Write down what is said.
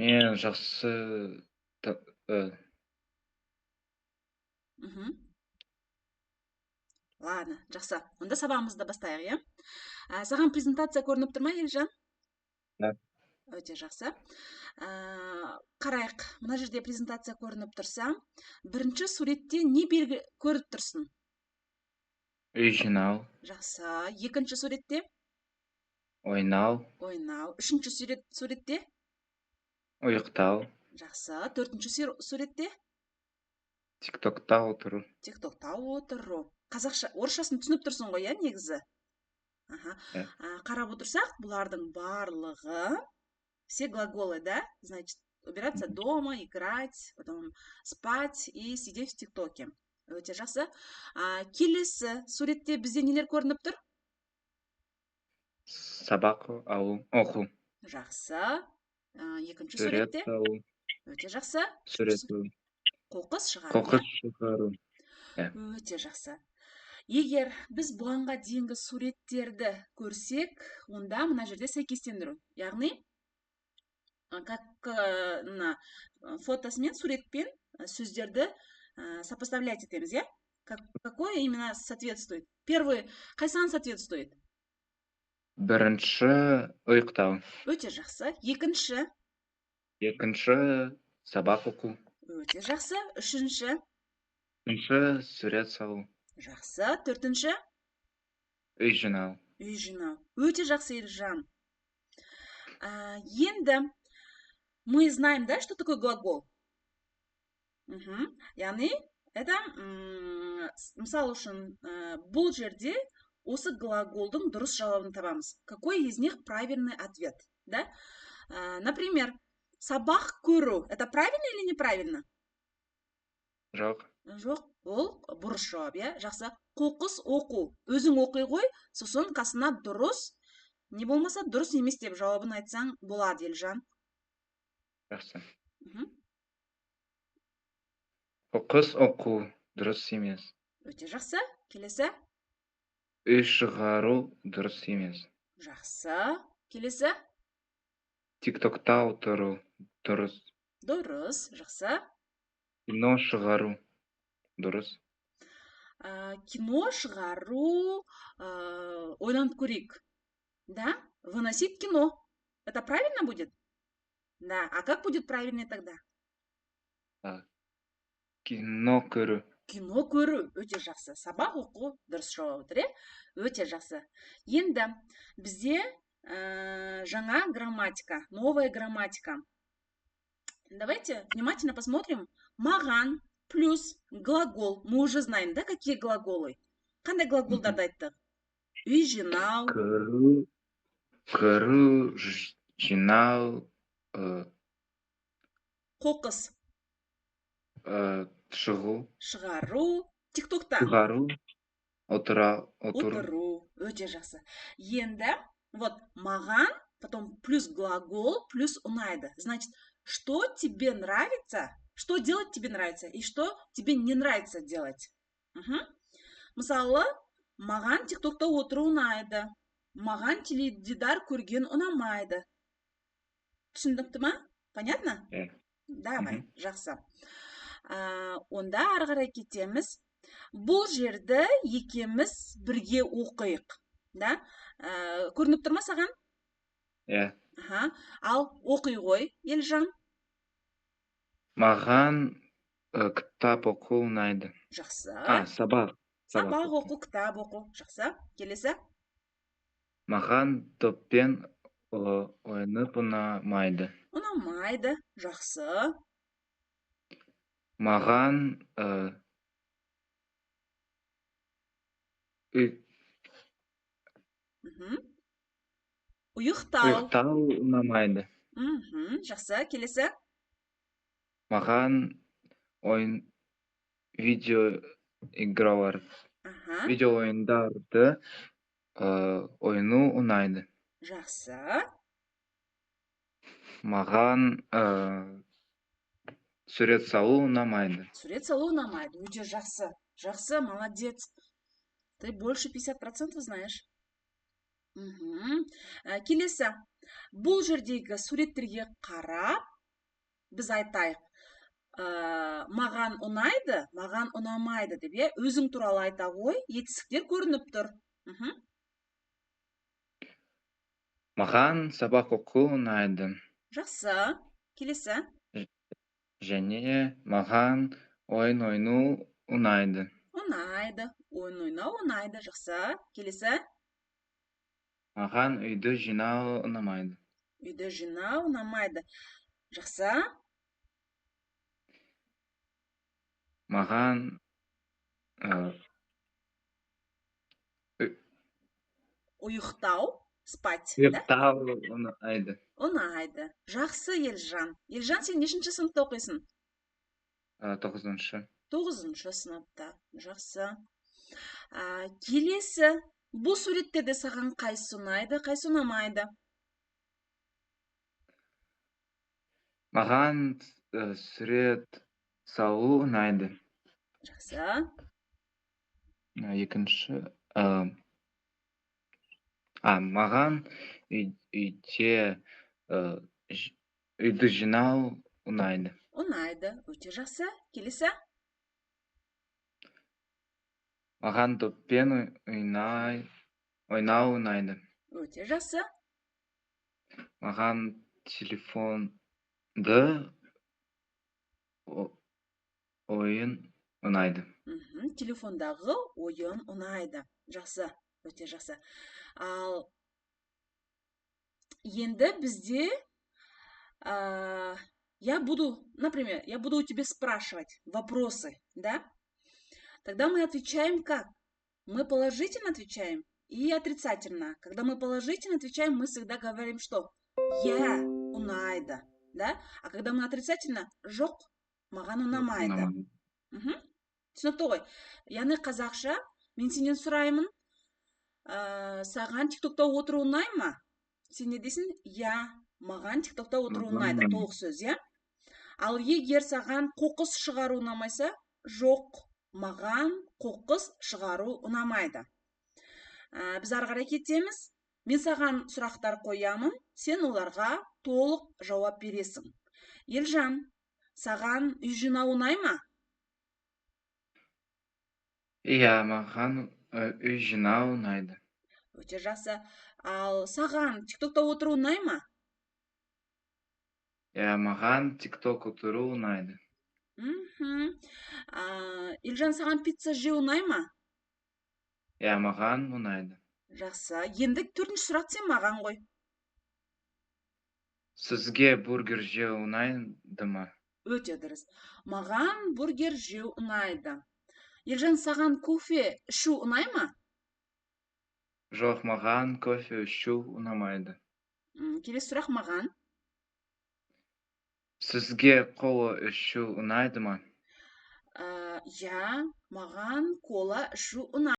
Мен жақсы та- э, Мгм. Ладно, жақсы. Онда сабағымызды бастайық, иә? Саған презентация көрініп тұр ма, Елжан? да, Өте жақсы. Қарайық. Мына жерде презентация көрініп тұрса, бірінші суретте не белгі көріп тұрсың? үй жинау, Жақсы. Екінші суретте ойнау, ойнау. Үшінші суретте ұйықтау, жақсы. Төртінші суретте тиктокта отыру. тиктокта отыру. Қазақша, орысшасын түсініп тұрсың ғой, иә, негізі? Аха. Э, Қарап отырсақ, бұлардың барлығы все глаголы, да? Значит, убираться дома, играть, потом спать и сидеть в ТикТоке. Өте жақсы. Келесі суретте бізде нелер көрініп тұр? Сабақ оқу, Жақсы. Екінші сурет суретте салу, өте жақсы. сурет салу, Қоқыс шығару, иә? қоқыс шығару. Э, Өте жақсы. Егер біз бұғанға дейінгі суреттерді көрсек, онда мына жерде сәйкестендіру. Яғни, как мына фотосымен, суретпен сөздерді сопоставлять етеміз, иә? Какое именно соответствует? Первый, қайсыған соответствует? бірінші ұйықтау, Өте жақсы. Екінші, екінші сабақ оқу, өте жақсы. Үшінші, үшінші сурет салу, жақсы. Төртінші, үй жинау. үй жинау. Өте жақсы, Елжан. Енді мы знаем, да, что такое глагол? Яғни, это мысал үшін бұл жерде осы глаголдың дұрыс жауабын табамыз. Какой из них правильный ответ? Да? Например, сабақ көру. Это правильно или неправильно? Жоқ, Жоқ, ол бұрыс жауап, иә? Жақсы. Қоқыс оқу. Өзің оқи ғой, сосын қасына дұрыс, не болмаса дұрыс емес деп жауабын айтсаң болады, Елжан. жақсы. Мгм. Қоқыс оқу дұрыс емес. Өте жақсы. Келесі. Үй шығару дұрыс емес. Жақсы. Келесі. Тиктокта отыру дұрыс. Дұрыс. Жақсы. Кино шығару дұрыс. Кино шығару, ойланып көрейік. Да? Выносить кино. Это правильно будет? Да. А как будет правильно тогда? Кино көру. Кино көру. Өте жақсы. Сабақ оқу. Дұрыс жауап отыр, иә? Өте жақсы. Енді бізде жаңа грамматика, новая грамматика. Давайте внимательно посмотрим. Маған плюс глагол. Мы уже знаем, да, какие глаголы? Қандай глаголдарды айттық? Үй жинау, Көру, жинау, қоқыс шығу, шығару, тиктокта шығару, отыру. отыру. Өте жақсы. Енді вот маған, потом плюс глагол, плюс ұнайды. Значит, что тебе нравится, что делать тебе нравится и что тебе не нравится делать. Мысалы, маған тиктокта отыру ұнайды. Маған теледидар көрген ұнамайды. Түсіндікті ма? Понятно? Давай, жақсы. Онда ары қарай кетеміз. Бұл жерді екеміз бірге оқиық. Да? Көрініп тұр ма саған? Иә. Ал оқи ғой, Елжан. Маған кітап оқу ұнайды. Жақсы. Сабақ. Сабақ оқу, кітап оқу. Жақсы. Келесі. Маған топпен ойнап ұнамайды. Ұнамайды. Жақсы. Маған ұйықтау ұнамайды. Жақсы. Келесі. Маған видео ойындарды ойну ұнайды. Жақсы. Маған сурет салу ұнамайды. Сурет салу ұнамайды. Өте жақсы. Жақсы, молодец. Ты больше 50% знаешь. Келесі. Бұл жердегі суреттерге қарап, біз айтайық, маған ұнайды, маған ұнамайды деп, иә, өзің туралы айта ғой, етістіктер көрініп тұр. Мхм. Маған сабақ оқу ұнайды. Жақсы. Келесі. Және маған ойын ойну ұнайды. Ұнайды. Ойын ойнау ұнайды. Жақсы. Келесі. Маған үйді жинау ұнамайды. Үйді жинау ұнамайды. Жақсы. Маған Ұйықтау, спать, да? ұйықтау ұнайды. Ұнайды. Жақсы, Елжан. Елжан, сен нешінші сыныпта оқисың? 9-шы. 9-шы сыныпта. Жақсы. Келесі. Бұл суреттерде саған қайсы ұнайды, қайсы ұнамайды? Маған сурет салу ұнайды. Жақсы. Екінші маған үйді жинау ұнайды. Ұнайды. Өте жақсы. Келесі. Маған доппен ойнау ұнайды. Өте жақсы. Маған телефонды ойын ұнайды. Телефондағы ойын ұнайды. Жақсы. Өте жақсы. Ал енді бізде например, я буду у тебя спрашивать вопросы, да? Тогда мы отвечаем как? Мы положительно отвечаем и отрицательно. Когда мы положительно отвечаем, мы всегда говорим, что я ұнайды, да? А когда мы отрицательно, жоқ, маған ұнамайды. Түсінікті ғой. Яғни қазақша, мен сенен сұраймын, саған тиктокта отыру ұнай ма? Сен не дейсің? Я, маған тиктокта отыру ұнайды. Толық сөз, иә? Ал егер саған қоқыс шығару ұнамайса, жоқ, маған қоқыс шығару ұнамайды. Біз ары қарай кетеміз. Мен саған сұрақтар қоямын, сен оларға толық жауап бересің. Елжан, саған үй жинау ұнай ма? Иә, маған үй жинау ұнайды. Өте жақсы. Ал саған тиктокта отыру ұнай ма? Иә, маған тикток отыру ұнайды. Елжан, саған пицца жеу ұнай ма? Иә, маған ұнайды. Жақсы. Енді 4-ші сұрақ сен маған ғой. Сізге бургер жеу ұнайды ма? Өте дұрыс. Маған бургер жеу ұнайды. Елжан, саған кофе ішу ұнай ма? Жоқ, маған кофе ішу ұнамайды. Келесі сұрақ маған. Сізге кола ішу ұнайды ма? Иә, маған кола ішу ұнайды.